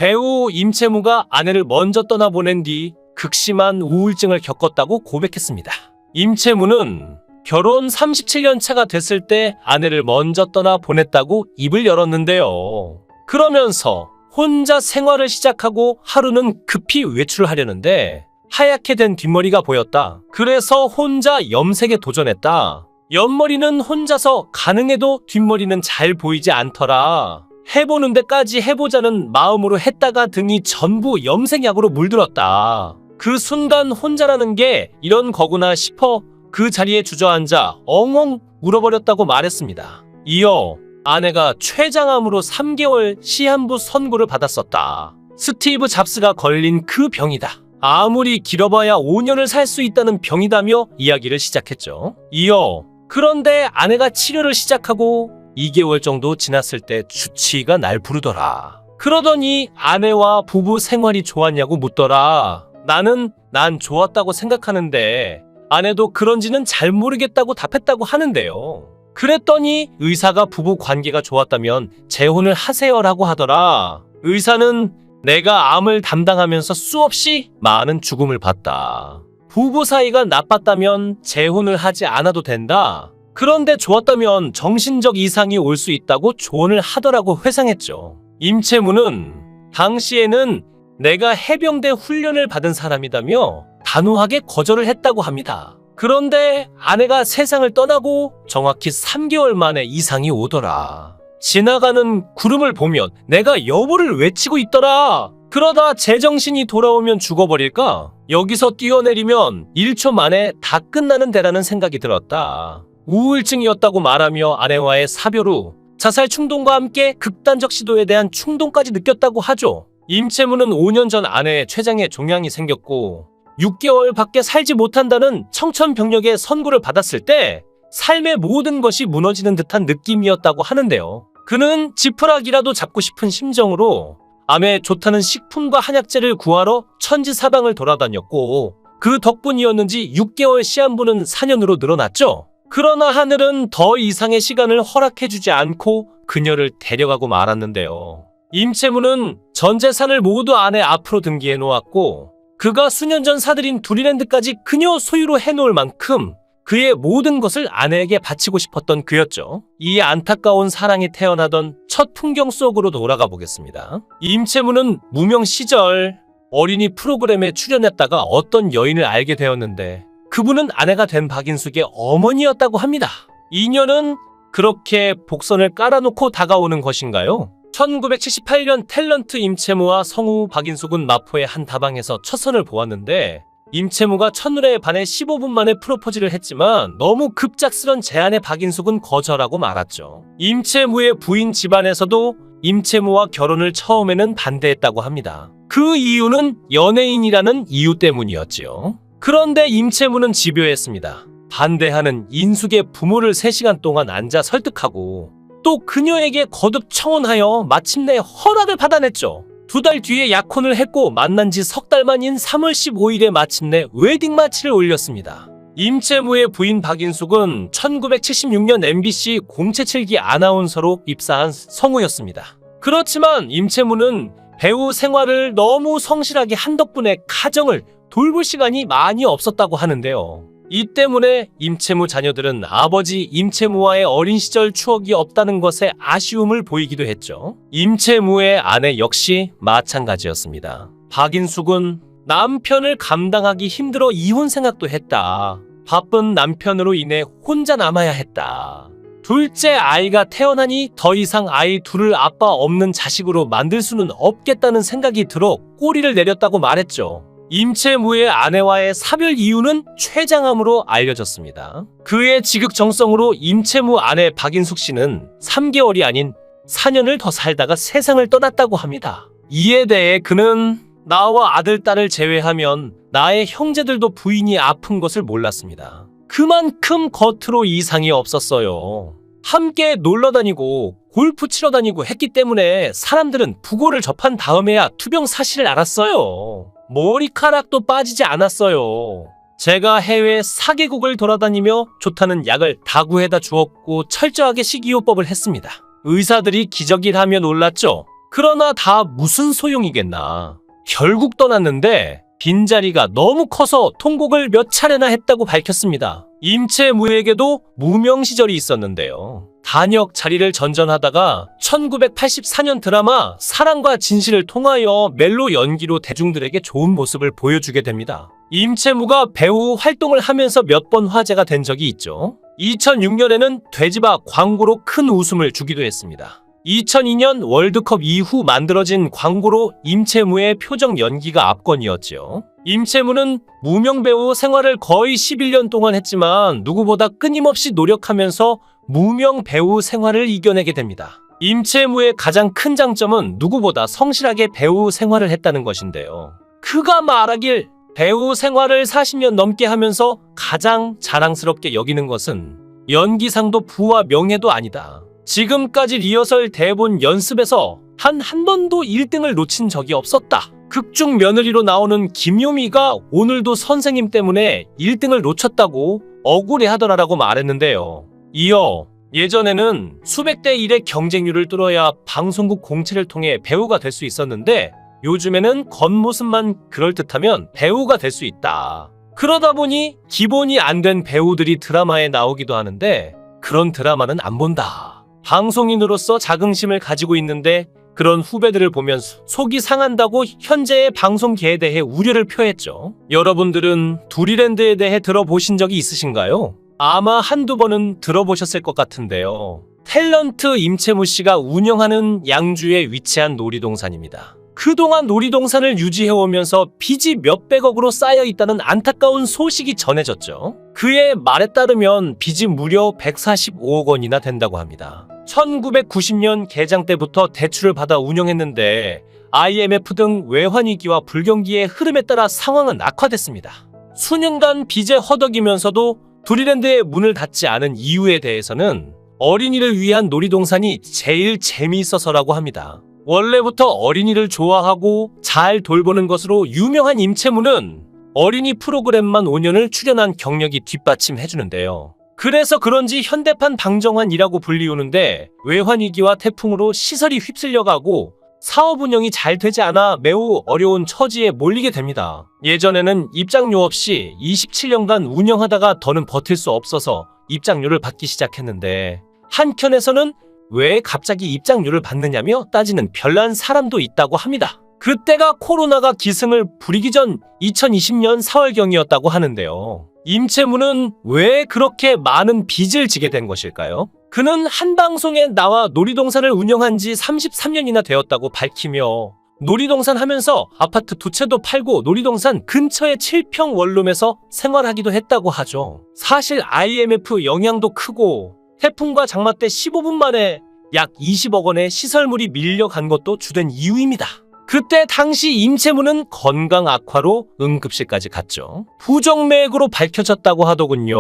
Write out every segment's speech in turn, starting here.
배우 임채무가 아내를 먼저 떠나보낸 뒤 극심한 우울증을 겪었다고 고백했습니다. 임채무는 결혼 37년 차가 됐을 때 아내를 먼저 떠나보냈다고 입을 열었는데요. 그러면서 혼자 생활을 시작하고 하루는 급히 외출을 하려는데 하얗게 된 뒷머리가 보였다. 그래서 혼자 염색에 도전했다. 옆머리는 혼자서 가능해도 뒷머리는 잘 보이지 않더라. 해보는 데까지 해보자는 마음으로 했다가 등이 전부 염색약으로 물들었다. 그 순간 혼자라는 게 이런 거구나 싶어 그 자리에 주저앉아 엉엉 울어버렸다고 말했습니다. 이어 아내가 췌장암으로 3개월 시한부 선고를 받았었다. 스티브 잡스가 걸린 그 병이다. 아무리 길어봐야 5년을 살 수 있다는 병이다며 이야기를 시작했죠. 이어 그런데 아내가 치료를 시작하고 2개월 정도 지났을 때 주치의가 날 부르더라. 그러더니 아내와 부부 생활이 좋았냐고 묻더라. 난 좋았다고 생각하는데 아내도 그런지는 잘 모르겠다고 답했다고 하는데요. 그랬더니 의사가 부부 관계가 좋았다면 재혼을 하세요라고 하더라. 의사는 내가 암을 담당하면서 수없이 많은 죽음을 봤다. 부부 사이가 나빴다면 재혼을 하지 않아도 된다. 그런데 좋았다면 정신적 이상이 올 수 있다고 조언을 하더라고 회상했죠. 임채무는 당시에는 내가 해병대 훈련을 받은 사람이다며 단호하게 거절을 했다고 합니다. 그런데 아내가 세상을 떠나고 정확히 3개월 만에 이상이 오더라. 지나가는 구름을 보면 내가 여보를 외치고 있더라. 그러다 제정신이 돌아오면 죽어버릴까? 여기서 뛰어내리면 1초 만에 다 끝나는 데라는 생각이 들었다. 우울증이었다고 말하며 아내와의 사별 후 자살 충동과 함께 극단적 시도에 대한 충동까지 느꼈다고 하죠. 임채무는 5년 전 아내의 췌장에 종양이 생겼고 6개월밖에 살지 못한다는 청천벽력의 선고를 받았을 때 삶의 모든 것이 무너지는 듯한 느낌이었다고 하는데요. 그는 지푸라기라도 잡고 싶은 심정으로 암에 좋다는 식품과 한약재를 구하러 천지사방을 돌아다녔고 그 덕분이었는지 6개월 시한부는 4년으로 늘어났죠. 그러나 하늘은 더 이상의 시간을 허락해주지 않고 그녀를 데려가고 말았는데요. 임채무는 전 재산을 모두 아내 앞으로 등기해 놓았고 그가 수년 전 사들인 두리랜드까지 그녀 소유로 해놓을 만큼 그의 모든 것을 아내에게 바치고 싶었던 그였죠. 이 안타까운 사랑이 태어나던 첫 풍경 속으로 돌아가 보겠습니다. 임채무는 무명 시절 어린이 프로그램에 출연했다가 어떤 여인을 알게 되었는데 그분은 아내가 된 박인숙의 어머니였다고 합니다. 인연은 그렇게 복선을 깔아놓고 다가오는 것인가요? 1978년 탤런트 임채무와 성우 박인숙은 마포의 한 다방에서 첫 선을 보았는데 임채무가 첫눈에 반해 15분 만에 프로포즈를 했지만 너무 급작스런 제안에 박인숙은 거절하고 말았죠. 임채무의 부인 집안에서도 임채무와 결혼을 처음에는 반대했다고 합니다. 그 이유는 연예인이라는 이유 때문이었지요. 그런데 임채무는 집요했습니다. 반대하는 인숙의 부모를 3시간 동안 앉아 설득하고 또 그녀에게 거듭 청혼하여 마침내 허락을 받아냈죠. 2달 뒤에 약혼을 했고 만난 지 석 달 만인 3월 15일에 마침내 웨딩 마치를 올렸습니다. 임채무의 부인 박인숙은 1976년 MBC 077기 아나운서로 입사한 성우였습니다. 그렇지만 임채무는 배우 생활을 너무 성실하게 한 덕분에 가정을 돌볼 시간이 많이 없었다고 하는데요. 이 때문에 임채무 자녀들은 아버지 임채무와의 어린 시절 추억이 없다는 것에 아쉬움을 보이기도 했죠. 임채무의 아내 역시 마찬가지였습니다. 박인숙은 남편을 감당하기 힘들어 이혼 생각도 했다. 바쁜 남편으로 인해 혼자 남아야 했다. 둘째 아이가 태어나니 더 이상 아이 둘을 아빠 없는 자식으로 만들 수는 없겠다는 생각이 들어 꼬리를 내렸다고 말했죠. 임채무의 아내와의 사별 이유는 췌장암으로 알려졌습니다. 그의 지극정성으로 임채무 아내 박인숙 씨는 3개월이 아닌 4년을 더 살다가 세상을 떠났다고 합니다. 이에 대해 그는 나와 아들, 딸을 제외하면 나의 형제들도 부인이 아픈 것을 몰랐습니다. 그만큼 겉으로 이상이 없었어요. 함께 놀러 다니고 골프 치러 다니고 했기 때문에 사람들은 부고를 접한 다음에야 투병 사실을 알았어요. 머리카락도 빠지지 않았어요. 제가 해외 4개국을 돌아다니며 좋다는 약을 다 구해다 주었고 철저하게 식이요법을 했습니다. 의사들이 기적이라며 놀랐죠. 그러나 다 무슨 소용이겠나. 결국 떠났는데 빈자리가 너무 커서 통곡을 몇 차례나 했다고 밝혔습니다. 임채무에게도 무명 시절이 있었는데요. 단역 자리를 전전하다가 1984년 드라마 사랑과 진실을 통하여 멜로 연기로 대중들에게 좋은 모습을 보여주게 됩니다. 임채무가 배우 활동을 하면서 몇 번 화제가 된 적이 있죠. 2006년에는 돼지바 광고로 큰 웃음을 주기도 했습니다. 2002년 월드컵 이후 만들어진 광고로 임채무의 표정 연기가 압권이었죠. 임채무는 무명 배우 생활을 거의 11년 동안 했지만 누구보다 끊임없이 노력하면서 무명 배우 생활을 이겨내게 됩니다. 임채무의 가장 큰 장점은 누구보다 성실하게 배우 생활을 했다는 것인데요. 그가 말하길 배우 생활을 40년 넘게 하면서 가장 자랑스럽게 여기는 것은 연기상도 부와 명예도 아니다. 지금까지 리허설 대본 연습에서 한 번도 1등을 놓친 적이 없었다. 극중 며느리로 나오는 김요미가 오늘도 선생님 때문에 1등을 놓쳤다고 억울해하더라라고 말했는데요. 이어 예전에는 수백 대 1의 경쟁률을 뚫어야 방송국 공채를 통해 배우가 될 수 있었는데 요즘에는 겉모습만 그럴듯하면 배우가 될 수 있다. 그러다 보니 기본이 안 된 배우들이 드라마에 나오기도 하는데 그런 드라마는 안 본다. 방송인으로서 자긍심을 가지고 있는데 그런 후배들을 보면 속이 상한다고 현재의 방송계에 대해 우려를 표했죠. 여러분들은 두리랜드에 대해 들어보신 적이 있으신가요? 아마 한두 번은 들어보셨을 것 같은데요. 탤런트 임채무 씨가 운영하는 양주에 위치한 놀이동산입니다. 그동안 놀이동산을 유지해오면서 빚이 몇백억으로 쌓여있다는 안타까운 소식이 전해졌죠. 그의 말에 따르면 빚이 무려 145억 원이나 된다고 합니다. 1990년 개장 때부터 대출을 받아 운영했는데 IMF 등 외환위기와 불경기의 흐름에 따라 상황은 악화됐습니다. 수년간 빚에 허덕이면서도 두리랜드의 문을 닫지 않은 이유에 대해서는 어린이를 위한 놀이동산이 제일 재미있어서라고 합니다. 원래부터 어린이를 좋아하고 잘 돌보는 것으로 유명한 임채무는 어린이 프로그램만 5년을 출연한 경력이 뒷받침해주는데요. 그래서 그런지 현대판 방정환이라고 불리우는데 외환위기와 태풍으로 시설이 휩쓸려가고 사업 운영이 잘 되지 않아 매우 어려운 처지에 몰리게 됩니다. 예전에는 입장료 없이 27년간 운영하다가 더는 버틸 수 없어서 입장료를 받기 시작했는데 한켠에서는 왜 갑자기 입장료를 받느냐며 따지는 별난 사람도 있다고 합니다. 그때가 코로나가 기승을 부리기 전 2020년 4월경이었다고 하는데요. 임채무는 왜 그렇게 많은 빚을 지게 된 것일까요? 그는 한 방송에 나와 놀이동산을 운영한 지 33년이나 되었다고 밝히며 놀이동산 하면서 아파트 2채도 팔고 놀이동산 근처의 7평 원룸에서 생활하기도 했다고 하죠. 사실 IMF 영향도 크고 태풍과 장마 때 15분 만에 약 20억 원의 시설물이 밀려간 것도 주된 이유입니다. 그때 당시 임채무는 건강 악화로 응급실까지 갔죠. 부정맥으로 밝혀졌다고 하더군요.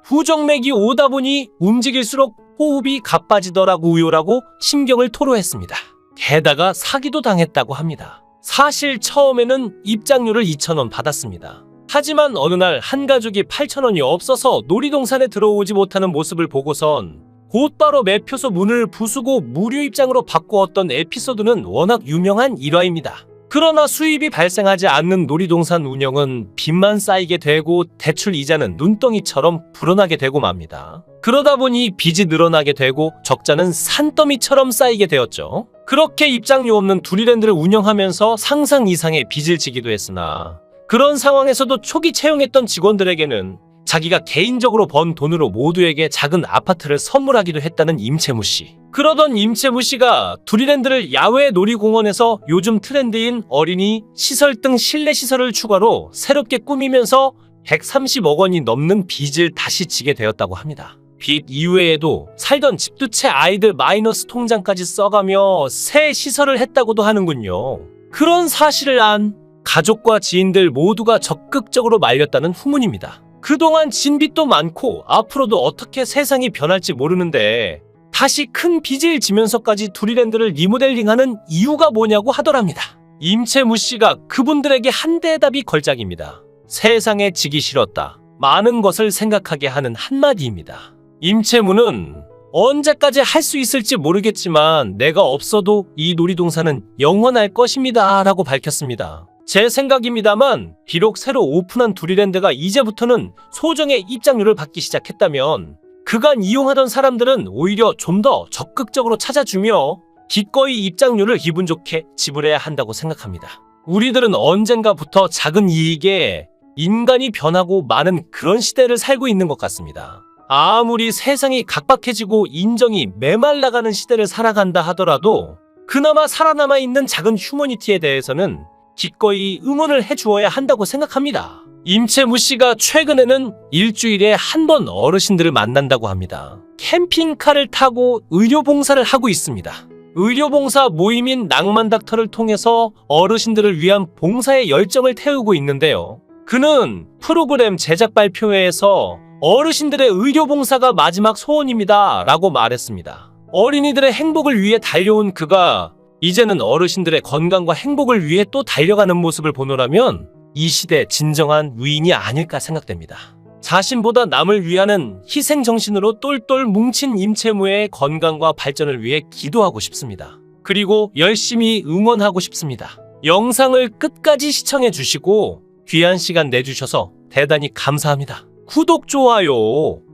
부정맥이 오다 보니 움직일수록 호흡이 가빠지더라고 우요라고 심경을 토로했습니다. 게다가 사기도 당했다고 합니다. 사실 처음에는 입장료를 2,000원 받았습니다. 하지만 어느 날 한 가족이 8,000원이 없어서 놀이동산에 들어오지 못하는 모습을 보고선 곧바로 매표소 문을 부수고 무료 입장으로 바꾸었던 에피소드는 워낙 유명한 일화입니다. 그러나 수입이 발생하지 않는 놀이동산 운영은 빚만 쌓이게 되고 대출 이자는 눈덩이처럼 불어나게 되고 맙니다. 그러다 보니 빚이 늘어나게 되고 적자는 산더미처럼 쌓이게 되었죠. 그렇게 입장료 없는 두리랜드를 운영하면서 상상 이상의 빚을 지기도 했으나 그런 상황에서도 초기 채용했던 직원들에게는 자기가 개인적으로 번 돈으로 모두에게 작은 아파트를 선물하기도 했다는 임채무 씨. 그러던 임채무 씨가 두리랜드를 야외 놀이공원에서 요즘 트렌드인 어린이 시설 등 실내 시설을 추가로 새롭게 꾸미면서 130억 원이 넘는 빚을 다시 지게 되었다고 합니다. 빚 이외에도 살던 집 2채 아이들 마이너스 통장까지 써가며 새 시설을 했다고도 하는군요. 그런 사실을 안 가족과 지인들 모두가 적극적으로 말렸다는 후문입니다. 그동안 진 빚도 많고 앞으로도 어떻게 세상이 변할지 모르는데 다시 큰 빚을 지면서까지 두리랜드를 리모델링하는 이유가 뭐냐고 하더랍니다. 임채무 씨가 그분들에게 한 대답이 걸작입니다. 세상에 지기 싫었다. 많은 것을 생각하게 하는 한마디입니다. 임채무는 언제까지 할 수 있을지 모르겠지만 내가 없어도 이 놀이동산은 영원할 것입니다. 라고 밝혔습니다. 제 생각입니다만 비록 새로 오픈한 두리랜드가 이제부터는 소정의 입장료를 받기 시작했다면 그간 이용하던 사람들은 오히려 좀 더 적극적으로 찾아주며 기꺼이 입장료를 기분 좋게 지불해야 한다고 생각합니다. 우리들은 언젠가부터 작은 이익에 인간이 변하고 많은 그런 시대를 살고 있는 것 같습니다. 아무리 세상이 각박해지고 인정이 메말라가는 시대를 살아간다 하더라도 그나마 살아남아 있는 작은 휴머니티에 대해서는 기꺼이 응원을 해주어야 한다고 생각합니다. 임채무 씨가 최근에는 일주일에 한 번 어르신들을 만난다고 합니다. 캠핑카를 타고 의료봉사를 하고 있습니다. 의료봉사 모임인 낭만닥터를 통해서 어르신들을 위한 봉사의 열정을 태우고 있는데요. 그는 프로그램 제작 발표회에서 어르신들의 의료봉사가 마지막 소원입니다 라고 말했습니다. 어린이들의 행복을 위해 달려온 그가 이제는 어르신들의 건강과 행복을 위해 또 달려가는 모습을 보노라면 이 시대 진정한 위인이 아닐까 생각됩니다. 자신보다 남을 위하는 희생정신으로 똘똘 뭉친 임채무의 건강과 발전을 위해 기도하고 싶습니다. 그리고 열심히 응원하고 싶습니다. 영상을 끝까지 시청해 주시고 귀한 시간 내주셔서 대단히 감사합니다. 구독, 좋아요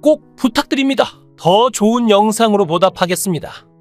꼭 부탁드립니다. 더 좋은 영상으로 보답하겠습니다.